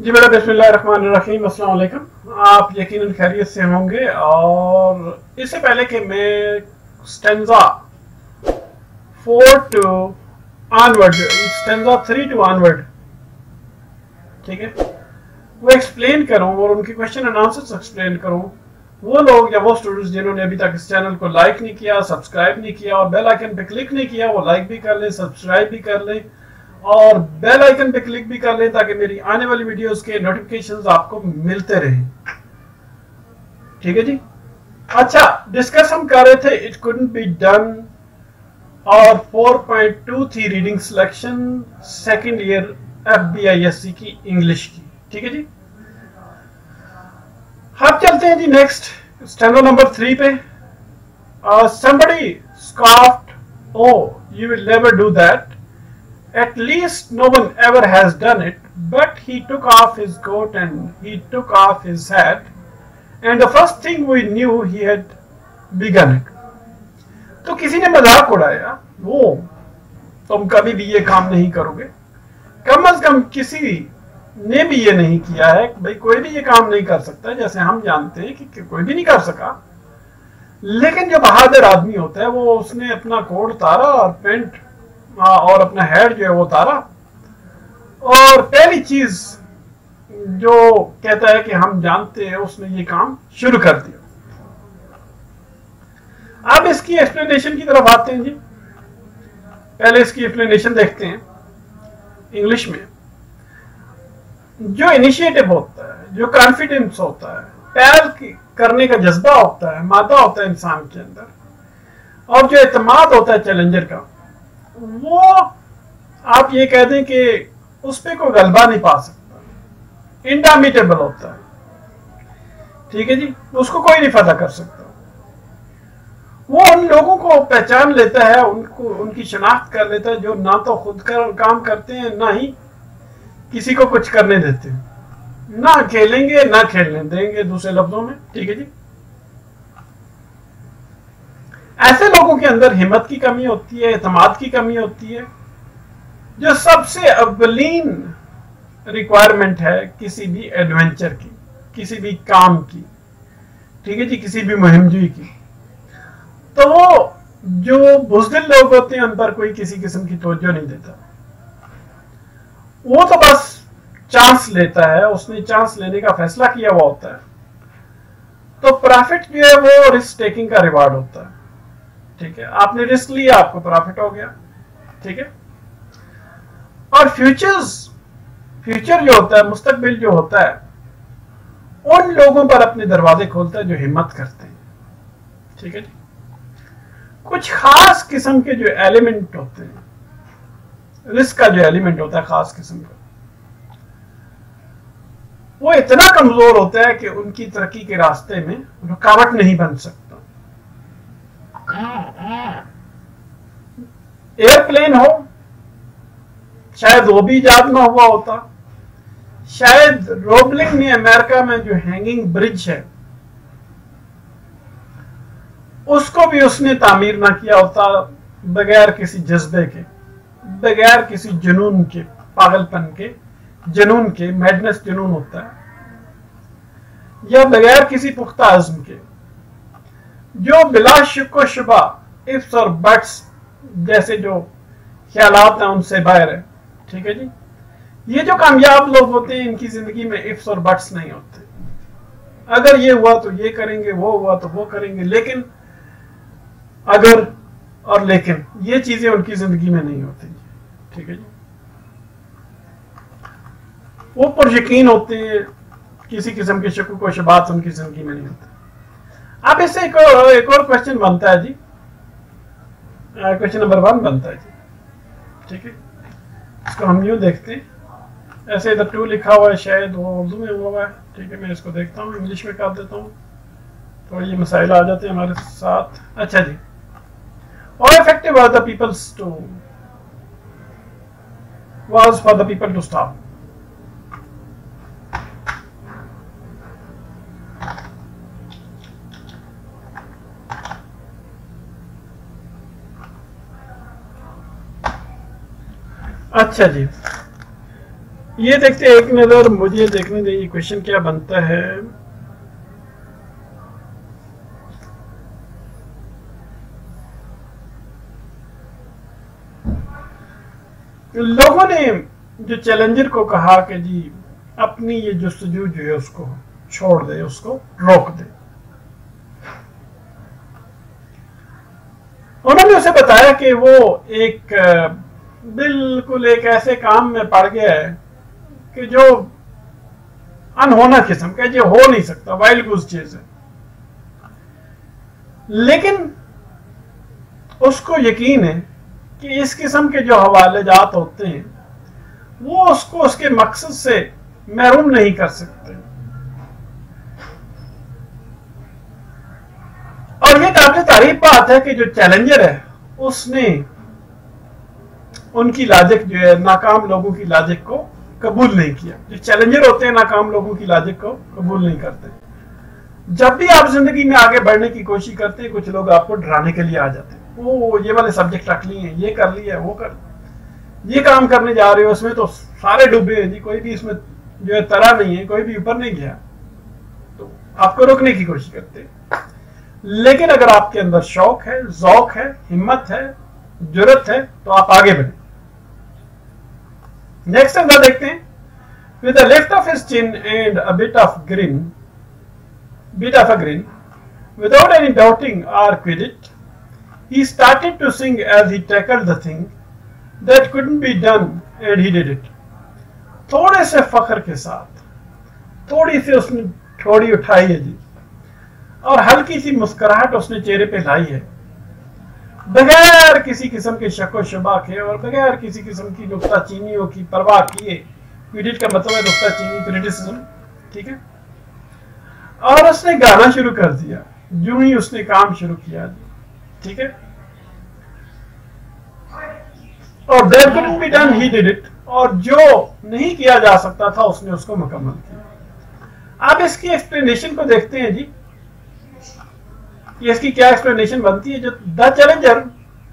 जी मेरा बिस्मिल्लाहिर्रहमानिर्रहीम, अस्सलाम वालेकुम। आप यकीनन खैरियत से होंगे। और इससे पहले कि मैं stanza 4 to onward, stanza 3 to onward, ठीक है, वो एक्सप्लेन करूं और उनके क्वेश्चन एंड आंसर्स एक्सप्लेन करूं, वो लोग या वो स्टूडेंट्स जिन्होंने अभी तक इस चैनल को लाइक नहीं किया, सब्सक्राइब नहीं किया और बेल आइकन पे क्लिक नहीं किया, वो लाइक भी कर लें, सब्सक्राइब भी कर लें और बेल आइकन पे क्लिक भी कर लें ताकि मेरी आने वाली वीडियोस के नोटिफिकेशंस आपको मिलते रहें। ठीक है जी। अच्छा, डिस्कस हम कर रहे थे इट कुडंट बी डन और 4.2 थी reading selection second year FBISC की इंग्लिश की। ठीक है जी। अब चलते हैं जी नेक्स्ट स्टेनो नंबर 3 पे। somebody scoffed, oh you will never do that, at least no one ever has done it, but he took off his coat and he took off his hat and the first thing we knew he had begun it. तो किसी ने मजाक उड़ाया, वो तुम कभी भी ये काम नहीं करोगे। कम से कम किसी ने भी ये नहीं किया है। भाई कोई भी ये काम नहीं कर सकता, जैसे हम जानते हैं कि कोई भी नहीं कर सका। लेकिन जो बहादुर आदमी होता है वो उसने अपना कोट उतारा और पेंट और अपना हेड जो है वो उतारा और पहली चीज जो कहता है कि हम जानते हैं उसने ये काम शुरू कर दिया। अब इसकी एक्सप्लेनेशन की तरफ आते हैं जी। पहले इसकी एक्सप्लेनेशन देखते हैं इंग्लिश में। जो इनिशिएटिव होता है, जो कॉन्फिडेंस होता है, पहल करने का जज्बा होता है, मादा होता है इंसान के अंदर, और जो एतमाद होता है चैलेंजर का, वो आप ये कह दें कि उस पर कोई गलबा नहीं पा सकता, इंडामिटेबल होता है। ठीक है जी। उसको कोई नहीं फतह कर सकता। वो उन लोगों को पहचान लेता है, उनकी शनाख्त कर लेता है जो ना तो खुद काम करते हैं ना ही किसी को कुछ करने देते हैं, ना खेलेंगे ना खेलने देंगे, दूसरे लफ्जों में। ठीक है जी। ऐसे लोगों के अंदर हिम्मत की कमी होती है, एतमाद की कमी होती है, जो सबसे अव्वलीन रिक्वायरमेंट है किसी भी एडवेंचर की, किसी भी काम की। ठीक है जी। किसी भी मुहिमजोई की। तो वो जो बुज़दिल लोग होते हैं उन पर कोई किसी किस्म की तवज्जो नहीं देता। वो तो बस चांस लेता है, उसने चांस लेने का फैसला किया हुआ होता है। तो प्रॉफिट जो है वो रिस्क टेकिंग का रिवार्ड होता है। ठीक है। आपने रिस्क लिया, आपको प्रॉफिट हो गया। ठीक है। और फ्यूचर जो होता है, मुस्तकबिल जो होता है, उन लोगों पर अपने दरवाजे खोलता है जो हिम्मत करते हैं। ठीक है जी। कुछ खास किस्म के जो एलिमेंट होते हैं, रिस्क का जो एलिमेंट होता है खास किस्म का, वो इतना कमजोर होता है कि उनकी तरक्की के रास्ते में रुकावट नहीं बन सकता। एयरप्लेन हो, शायद वो भी इजाद ना हुआ होता। शायद रोबलिंग ने अमेरिका में जो हैंगिंग ब्रिज है उसको भी उसने तामीर ना किया होता बगैर किसी जज्बे के, बगैर किसी जुनून के, पागलपन के, जुनून के, मैडनेस जुनून होता है, या बगैर किसी पुख्ता अज़्म के, जो बिला शुक्र शुबा इफ्स और बट्स जैसे जो ख्यालात हैं उनसे बाहर है। ठीक है जी। ये जो कामयाब लोग होते हैं इनकी जिंदगी में इफ्स और बट्स नहीं होते। अगर ये हुआ तो ये करेंगे, वो हुआ तो वो करेंगे, लेकिन अगर और लेकिन ये चीजें उनकी जिंदगी में नहीं होती। ठीक है जी। वो पुरयकीन होते हैं, किसी किस्म के शक व शुबात उनकी जिंदगी में नहीं होते। अब इससे एक और क्वेश्चन बनता है जी। क्वेश्चन नंबर 1 बनता है जी। ठीक है। इसको हम यूं देखते हैं, ऐसे इधर 2 लिखा हुआ है, शायद वो उर्दू में हुआ है। ठीक है। मैं इसको देखता हूँ, इंग्लिश में कर देता हूँ, तो ये मसाइल आ जाते हैं हमारे साथ। अच्छा जी। How effective are the peoples to was for the people to stop? अच्छा जी। ये देखते एक नजर मुझे देखने दीजिए क्वेश्चन क्या बनता है। लोगों ने जो चैलेंजर को कहा कि जी अपनी ये जस्तजू जो है उसको छोड़ दे, उसको रोक दे। उन्होंने उसे बताया कि वो एक बिल्कुल एक ऐसे काम में पड़ गया है कि जो अनहोना किस्म का, जो हो नहीं सकता, वाइल्ड गूस चीज है। लेकिन उसको यकीन है कि इस किस्म के जो हवाले जात होते हैं वो उसको उसके मकसद से महरूम नहीं कर सकते। और ये काबिल तारीफ बात है कि जो चैलेंजर है उसने उनकी लॉजिक जो है नाकाम लोगों की लॉजिक को कबूल नहीं किया। जो चैलेंजर होते हैं नाकाम लोगों की लॉजिक को कबूल नहीं करते। जब भी आप जिंदगी में आगे बढ़ने की कोशिश करते हैं कुछ लोग आपको डराने के लिए आ जाते हैं। वो ये वाले सब्जेक्ट रख लिए हैं, ये कर लिया, वो कर, ये काम करने जा रहे हो, उसमें तो सारे डूबे हैं जी, कोई भी इसमें जो है तरा नहीं है, कोई भी ऊपर नहीं गया, तो आपको रोकने की कोशिश करते हैं। लेकिन अगर आपके अंदर शौक है, ज़ौक है, हिम्मत है, जुर्रत है, तो आप आगे बढ़े। नेक्स्ट अंदर देखते हैं। With a lift of his chin and a bit of a grin, without any doubting or quiddit, he started to sing as he tackled the thing that couldn't be done, and he did it. थोड़े से फख्र के साथ, थोड़ी सी उसने ठोड़ी उठाई है जी, और हल्की सी मुस्कुराहट उसने चेहरे पे लाई है, बगैर किसी किस्म के शक व शुबा के और बगैर किसी किस्म की नुक्ताचीनियों की परवाह किए। क्रिटिक का मतलब है नुक्ताचीनी, क्रिटिसिज्म, ठीक है। और उसने गाना शुरू कर दिया जो ही उसने काम शुरू किया, ठीक है। और that couldn't be done, he did it. और जो नहीं किया जा सकता था उसने उसको मुकम्मल किया। आप इसकी एक्सप्लेनेशन को देखते हैं जी, इसकी क्या एक्सप्लेनेशन बनती है। जो the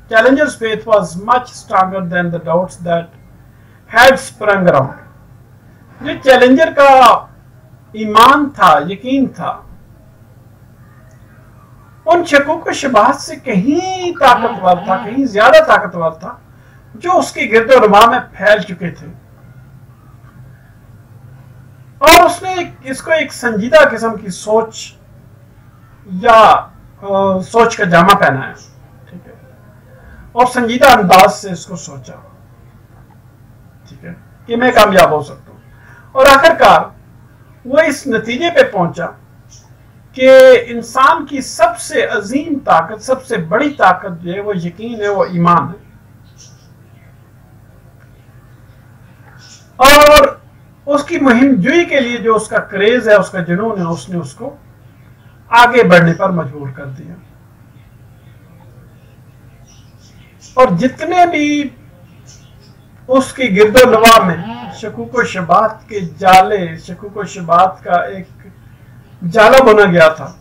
Challengers faith was much stronger than the doubts that had sprung around. जो चैलेंजर का ईमान था, यकीन था, उन शकों को शुबहात से कहीं ताकतवर था, कहीं ज्यादा ताकतवर था, जो उसके गिरदोनुमा में फैल चुके थे। और उसने इसको एक संजीदा किस्म की सोच या सोच का जामा पहनाया, ठीक है, और संजीदा अंदाज से इसको सोचा, ठीक है, कि मैं कामयाब हो सकता हूं। और आखिरकार वो इस नतीजे पे पहुंचा कि इंसान की सबसे अजीम ताकत, सबसे बड़ी ताकत जो है वो यकीन है, वो ईमान है। और उसकी मुहिम जुई के लिए जो उसका क्रेज है, उसका जुनून है, उसने उसको आगे बढ़ने पर मजबूर कर दिया। और जितने भी उसकी गिरदोनवा में शकूक व शुबहात के जाले, शकूक व शुबहात का एक जाला बुना गया था,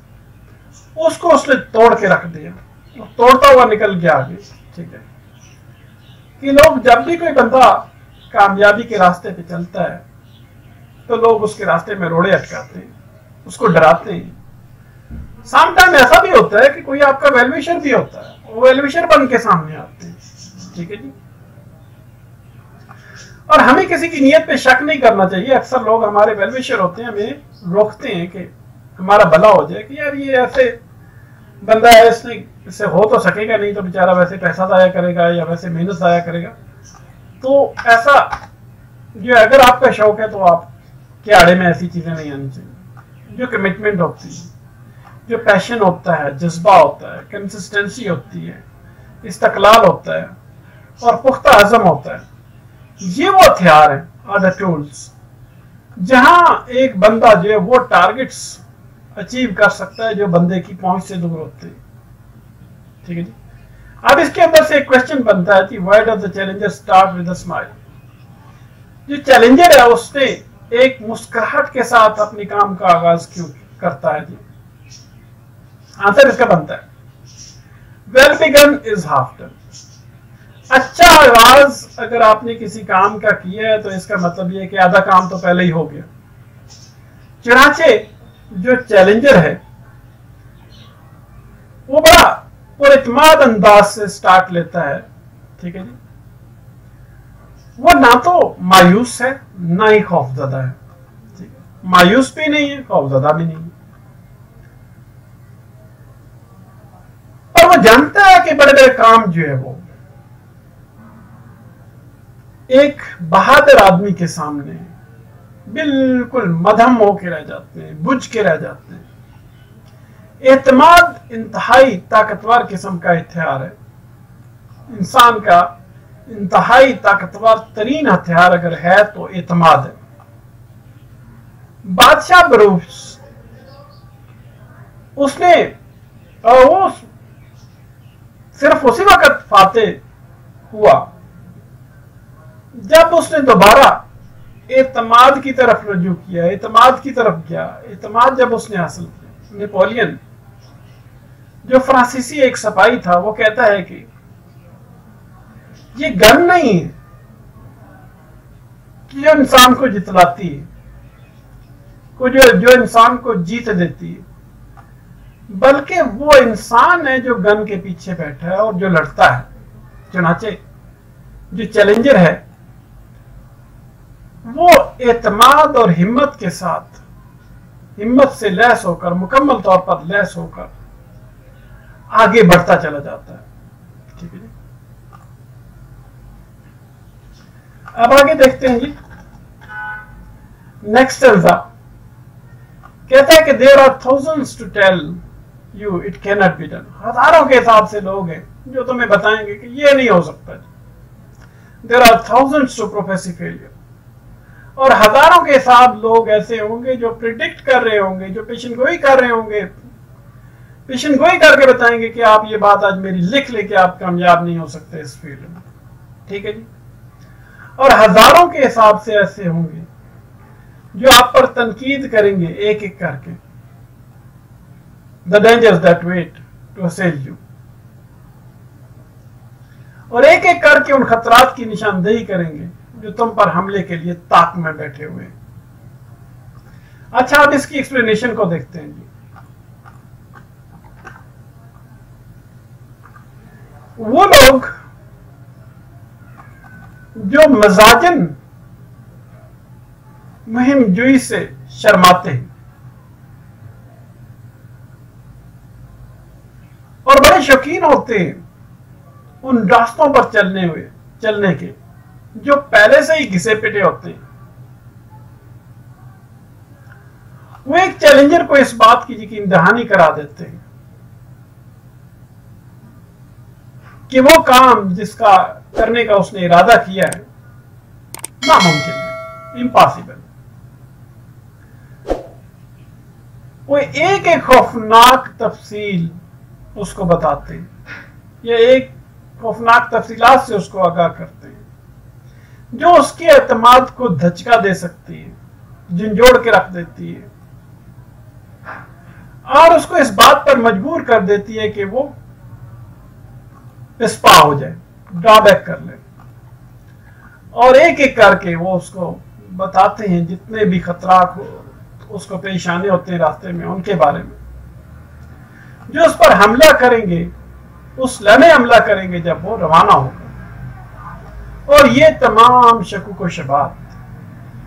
उसको उसने तोड़ के रख दिया, तोड़ता हुआ निकल गया आगे, ठीक है। कि लोग जब भी कोई बंदा कामयाबी के रास्ते पे चलता है तो लोग उसके रास्ते में रोड़े अटकाते हैं, उसको डराते हैं। समटाइम ऐसा भी होता है कि कोई आपका वेलविशर भी होता है, वो वेलविशर बन के सामने आते हैं, ठीक है जी। और हमें किसी की नीयत पे शक नहीं करना चाहिए। अक्सर लोग हमारे वेलविशर होते हैं, हमें रोकते हैं कि हमारा भला हो जाए, कि यार ये ऐसे बंदा है, इससे हो तो सकेगा नहीं, तो बेचारा वैसे पैसा जाया करेगा या वैसे मेहनत जाया करेगा। तो ऐसा जो अगर आपका शौक है तो आप के आड़े में ऐसी चीजें नहीं आनी चाहिए। जो कमिटमेंट होती है, जो पैशन होता है, जज्बा होता है, कंसिस्टेंसी होती है, इस्तकलाल होता है और पुख्ता अज़म होता है, ये वो हथियार है, आर द टूल्स, जहां एक बंदा जो है वो टारगेट्स अचीव कर सकता है जो बंदे की पहुंच से दूर होते हैं, ठीक है जी। अब इसके अंदर से एक क्वेश्चन बनता है कि why does the challenger start with a smile. जो चैलेंजर है उसने एक मुस्कुराहट के साथ अपने काम का आगाज क्यों करता है जी? आंसर इसका बनता है well begun is half done. अच्छा आगाज अगर आपने किसी काम का किया है तो इसका मतलब ये है कि आधा काम तो पहले ही हो गया। चुनाचे जो चैलेंजर है वो बड़ा पुरइत्माद अंदाज से स्टार्ट लेता है, ठीक है जी। वो ना तो मायूस है ना ही खौफजदा है, ठीक है। मायूस भी नहीं है, खौफजदा भी नहीं है, और वो जानता है कि बड़े बड़े काम जो है वो एक बहादुर आदमी के सामने बिल्कुल मध्यम होके रह जाते हैं, बुझ के रह जाते हैं। एतमाद इंतहाई ताकतवर किस्म का हथियार है। इंसान का इंतहाई ताकतवर तरीन हथियार अगर है तो एतमाद है। बादशाह बरूस उसने वो सिर्फ उसी वक्त फातेह हुआ जब उसने दोबारा एतमाद की तरफ रजू किया, एतमाद की तरफ गया। एतमाद जब उसने हासिल किया, नेपोलियन जो फ्रांसीसी एक सिपाही था वो कहता है कि ये गन नहीं है कि जो इंसान को जितलाती है, जो इंसान को जीत देती है, बल्कि वो इंसान है जो गन के पीछे बैठा है और जो लड़ता है। चुनाचे जो चैलेंजर है वो एतमाद और हिम्मत के साथ, हिम्मत से लैस होकर, मुकम्मल तौर पर लैस होकर आगे बढ़ता चला जाता है, ठीक है जी। अब आगे देखते हैं जी। नेक्स्ट स्टेंजा कहता है कि there are thousands to tell you it can not be done. हजारों के हिसाब से लोग हैं जो तुम्हें बताएंगे कि ये नहीं हो सकता। There are thousands to prophesy failure. और हजारों के हिसाब लोग ऐसे होंगे जो प्रिडिक्ट कर रहे होंगे, जो पेशन गोई कर रहे होंगे, पेशन गोई करके बताएंगे कि आप ये बात आज मेरी लिख ले कि आप कामयाब नहीं हो सकते इस फील्ड में, ठीक है जी। और हजारों के हिसाब से ऐसे होंगे जो आप पर तनकीद करेंगे एक एक करके। The dangers that wait to assail you. और एक एक करके उन खतरात की निशानदेही करेंगे जो तुम पर हमले के लिए ताक में बैठे हुए। अच्छा, अब इसकी एक्सप्लेनेशन को देखते हैं जी। वो लोग जो मजाजन मुहिम जुई से शर्माते हैं और बड़े शौकीन होते हैं उन रास्तों पर चलने के जो पहले से ही घिसे पिटे होते हैं, वो एक चैलेंजर को इस बात की यकीन दहानी करा देते हैं कि वो काम जिसका करने का उसने इरादा किया है नामुमकिन है, इम्पॉसिबल। वो एक एक खौफनाक तफसील उसको बताते हैं, या एक खौफनाक तफसीलात से उसको आगाह करते हैं जो उसके एतमाद को धचका दे सकती है, झंझोड़ के रख देती है और उसको इस बात पर मजबूर कर देती है कि वो पिस्पा हो जाए, ड्रॉबैक कर ले। और एक एक करके वो उसको बताते हैं जितने भी खतरात उसको पेश आने होते हैं रास्ते में, उनके बारे में, जो उस पर हमला करेंगे, उस लम्हे हमला करेंगे जब वो रवाना होगा। और ये तमाम शकुक व शबात,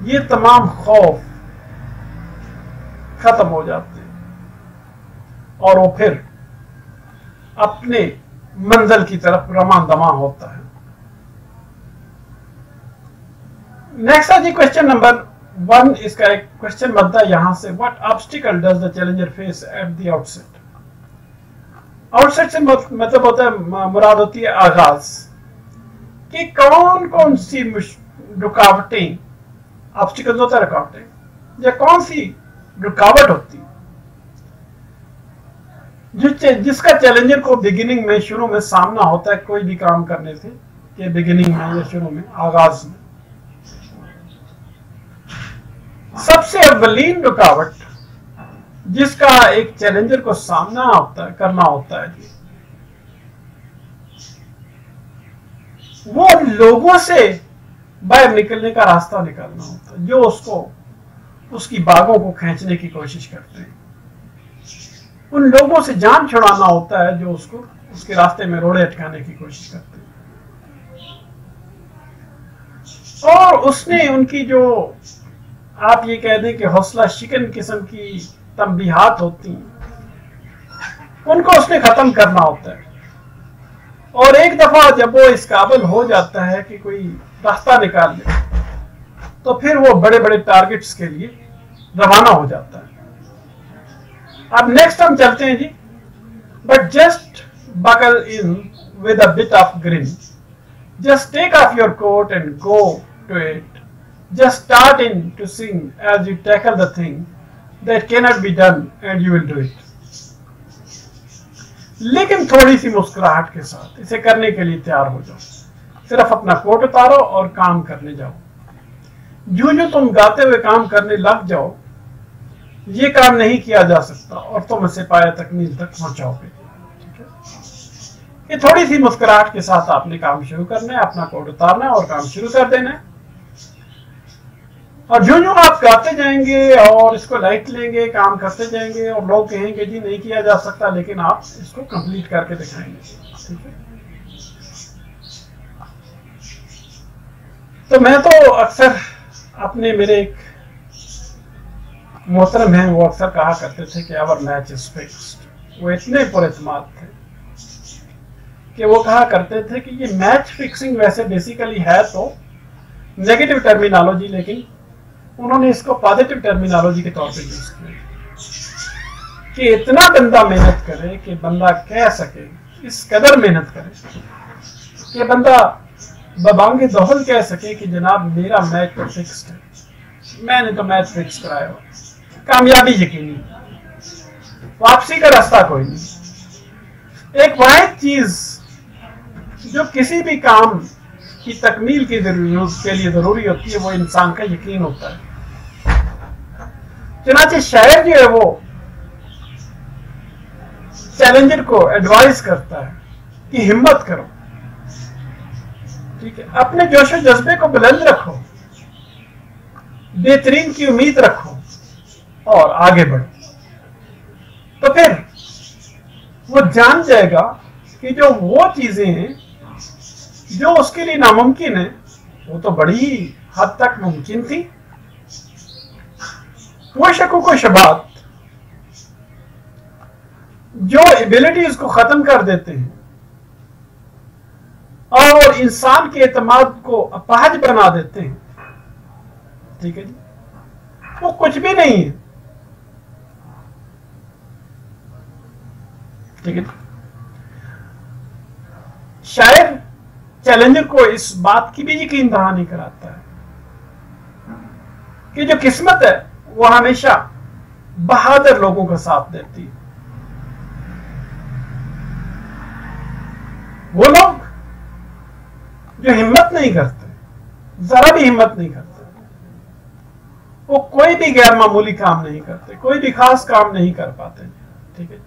ये तमाम खौफ खत्म हो जाते हैं और वो फिर अपने मंजिल की तरफ रवान दमा होता है। नेक्स्ट है जी क्वेश्चन नंबर 1। इसका एक क्वेश्चन बनता है यहां से, what obstacle does the challenger face at the outset. Outset से मतलब होता है, मुराद होती है आगाज, कि कौन कौन सी रुकावटें, ऑब्स्टिकल्स होता है रुकावटें, या कौन सी रुकावट होती जिसका चैलेंजर को बिगिनिंग में, शुरू में सामना होता है कोई भी काम करने से, कि बिगिनिंग में या शुरू में, आगाज में। सबसे अव्वलीन रुकावट जिसका एक चैलेंजर को करना होता है जी, वो लोगों से बाहर निकलने का रास्ता निकालना होता है, जो उसको उसकी बागों को खींचने की कोशिश करते हैं। उन लोगों से जान छुड़ाना होता है जो उसको उसके रास्ते में रोड़े अटकाने की कोशिश करते हैं। और उसने उनकी जो आप ये कह दें कि हौसला शिकन किस्म की तंबीहात होती हैं, उनको उसने खत्म करना होता है। और एक दफा जब वो इस काबिल हो जाता है कि कोई रास्ता निकाल ले, तो फिर वो बड़े बड़े टारगेट्स के लिए रवाना हो जाता है। अब नेक्स्ट हम चलते हैं जी। But just buckle in with a bit of grin, just take off your coat and go to it, just start in to sing as you tackle the thing that can not be done and you will do it. लेकिन थोड़ी सी मुस्कुराहट के साथ इसे करने के लिए तैयार हो जाओ। सिर्फ अपना कोट उतारो और काम करने जाओ। जो तुम गाते हुए काम करने लग जाओ, ये काम नहीं किया जा सकता और तुम इसे पाया तकमील तक पहुंचाओगे। ठीक है, ये थोड़ी सी मुस्कुराहट के साथ आपने काम शुरू करना है, अपना कोट उतारना है और काम शुरू कर देना है। और जो आप गाते जाएंगे और इसको लाइट लेंगे, काम करते जाएंगे और लोग कहेंगे जी नहीं किया जा सकता, लेकिन आप इसको कंप्लीट करके दिखाएंगे। ठीक है, तो मैं तो अक्सर अपने मेरे एक मोहतरम हैं, वो अक्सर कहा करते थे कि आवर मैच इज फिक्स्ड। वो इतने पुरएतमाद थे कि वो कहा करते थे कि ये मैच फिक्सिंग वैसे बेसिकली है तो नेगेटिव टर्मिनोलॉजी, लेकिन उन्होंने इसको पॉजिटिव टर्मिनोलॉजी के तौर पे यूज किया कि इतना बंदा मेहनत करे कि बंदा कह सके, इस कदर मेहनत करे कि बंदा बबांगे दोहल कह सके कि जनाब मेरा मैच तो फिक्स्ड है, मैंने तो मैच फिक्स कराया हुआ, कामयाबी यकीनी, वापसी का रास्ता कोई नहीं। एक वाहिद चीज जो किसी भी काम की तकमील के लिए जरूरी होती है वो इंसान का यकीन होता है। चुनाचे शायर जो है वो चैलेंजर को एडवाइस करता है कि हिम्मत करो, ठीक है, अपने जोशो जज्बे को बुलंद रखो, बेहतरीन की उम्मीद रखो और आगे बढ़ो। तो फिर वो जान जाएगा कि जो वो चीजें हैं जो उसके लिए नामुमकिन है वो तो बड़ी हद तक मुमकिन थी। वो शकूक व शबात जो एबिलिटीज को खत्म कर देते हैं और इंसान के एतमाद को अपाहज बना देते हैं, ठीक है जी, वो कुछ भी नहीं है। ठीक है, शायर चैलेंजर को इस बात की भी यकीन दहानी कराता है कि जो किस्मत है वो हमेशा बहादुर लोगों का साथ देती है। वो लोग जो हिम्मत नहीं करते, जरा भी हिम्मत नहीं करते, वो कोई भी गैर मामूली काम नहीं करते, कोई भी खास काम नहीं कर पाते। ठीक है,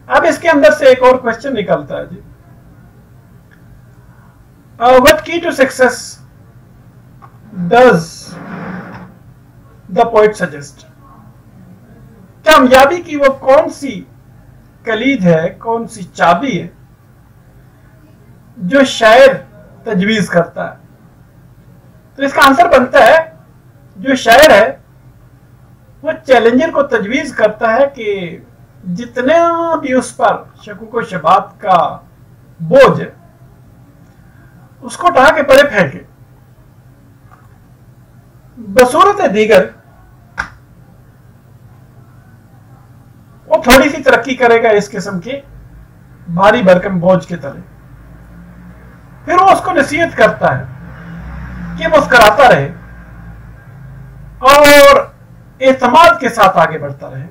अब इसके अंदर से एक और क्वेश्चन निकलता है जी, what key to success does the poet suggest? कामयाबी की वो कौन सी कलीद है, कौन सी चाबी है जो शायर तजवीज करता है? तो इसका आंसर बनता है जो शायर है वो चैलेंजर को तजवीज करता है कि जितने भी उस पर शकूक व शबात का बोझ है उसको उठा के परे फेंके, बसूरत दीगर वो थोड़ी सी तरक्की करेगा इस किस्म के भारी भरकम बोझ के तले। फिर वो उसको नसीहत करता है कि मुस्कुराता रहे और एतमाद के साथ आगे बढ़ता रहे।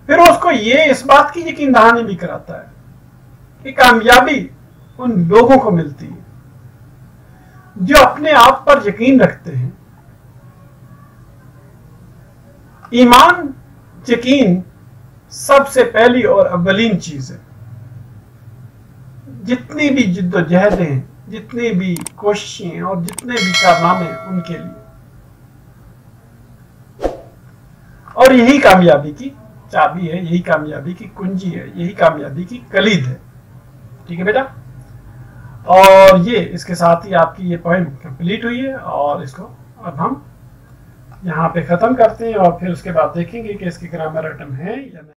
फिर उसको ये इस बात की यकीन दहानी भी कराता है कि कामयाबी उन लोगों को मिलती है जो अपने आप पर यकीन रखते हैं। ईमान यकीन सबसे पहली और अव्वलीन चीज है। जितनी भी जिद्दोजहदें, जितनी भी कोशिशें और जितने भी कारनामे उनके लिए, और यही कामयाबी की चाबी है, यही कामयाबी की कुंजी है, यही कामयाबी की कलीद है। ठीक है बेटा, और ये इसके साथ ही आपकी ये पोएम कंप्लीट हुई है, और इसको अब हम यहाँ पे ख़त्म करते हैं और फिर उसके बाद देखेंगे कि इसके ग्रामर आइटम है या नहीं।